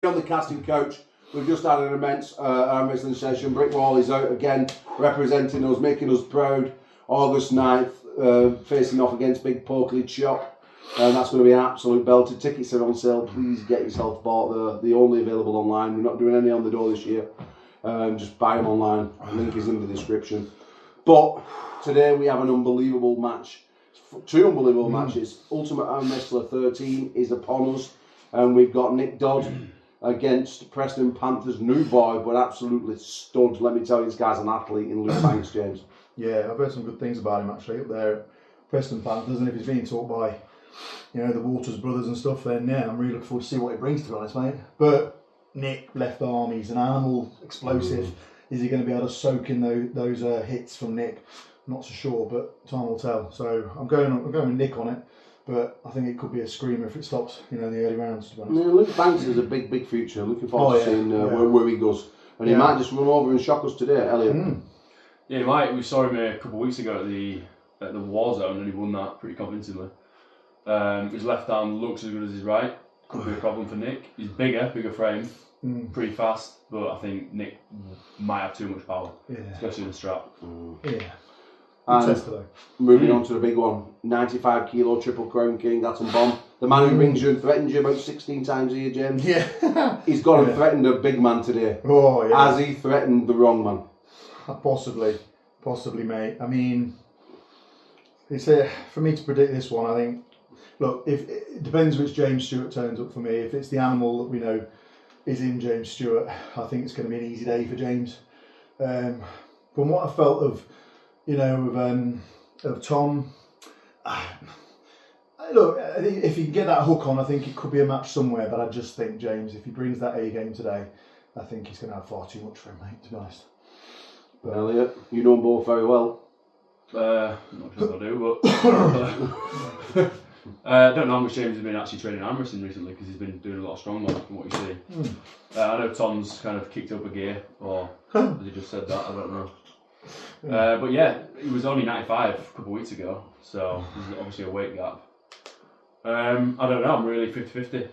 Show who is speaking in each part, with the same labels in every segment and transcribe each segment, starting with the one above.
Speaker 1: On the casting coach, we've just had an immense arm wrestling session. Brick Wall is out again, representing us, making us proud. August 9th, facing off against Big Porkley Chop. And that's going to be an absolute belter. Tickets are on sale. Please get yourself bought. They're only available online. We're not doing any on the door this year. Just buy them online. The link is in the description. But today we have an unbelievable match. Two unbelievable matches. Ultimate Armwrestler 13 is upon us. And we've got Nick Dodd against Preston Panthers' new boy, but absolutely stud. Let me tell you, this guy's an athlete in Luke Banks, James.
Speaker 2: Yeah, I've heard some good things about him actually up there at Preston Panthers, and if he's being taught by, the Waters brothers and stuff, then yeah, I'm really looking forward to see what he brings, to be honest, mate. But Nick, left arm, he's an animal, explosive. Is he going to be able to soak in those hits from Nick? I'm not so sure, but time will tell. So I'm going with Nick on it. But I think it could be a screamer if it stops, in the early rounds, to be honest.
Speaker 1: Yeah, Luke Banks is a big future. Looking forward to seeing where he goes. And he might just run over and shock us today, Elliot.
Speaker 3: Yeah, he might. We saw him a couple of weeks ago at the War Zone, and he won that pretty convincingly. His left arm looks as good as his right. Could be a problem for Nick. He's bigger frame, pretty fast, but I think Nick might have too much power, especially in the strap.
Speaker 2: Yeah.
Speaker 1: And moving on to the big one, 95 kilo Triple Crown King, that's a bomb. The man who rings you and threatens you about 16 times a year, James.
Speaker 2: Yeah.
Speaker 1: He's gone and threatened a big man today.
Speaker 2: Oh, yeah.
Speaker 1: Has he threatened the wrong man?
Speaker 2: Possibly, mate. I mean, it's for me to predict this one, I think, look, if it depends which James Stewart turns up for me. If it's the animal that we know is in James Stewart, I think it's going to be an easy day for James. From what I felt of Tom. Look, if he can get that hook on, I think it could be a match somewhere. But I just think James, if he brings that A game today, I think he's going to have far too much for him, mate. To be honest.
Speaker 1: But Elliot, you know them both very well.
Speaker 3: Not sure if I do, but I don't know how much James has been actually training arm wrestling recently, because he's been doing a lot of strongman from what you see. I know Tom's kind of kicked up a gear, or has he just said that? I don't know. But yeah, he was only 95 a couple of weeks ago, so there's obviously a weight gap. I don't know, I'm really 50-50.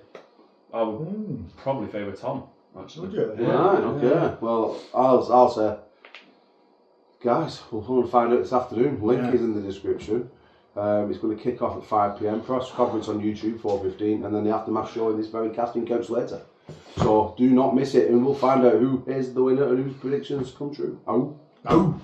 Speaker 3: I would probably favour Tom, actually.
Speaker 2: Would you?
Speaker 1: Yeah. Right, okay. Yeah. Well, I'll say, guys, we'll find out this afternoon. Link is in the description. It's going to kick off at 5 PM. Press conference on YouTube, 4:15, and then the aftermath show in this very casting couch later. So do not miss it, and we'll find out who is the winner and whose predictions come true. Oh.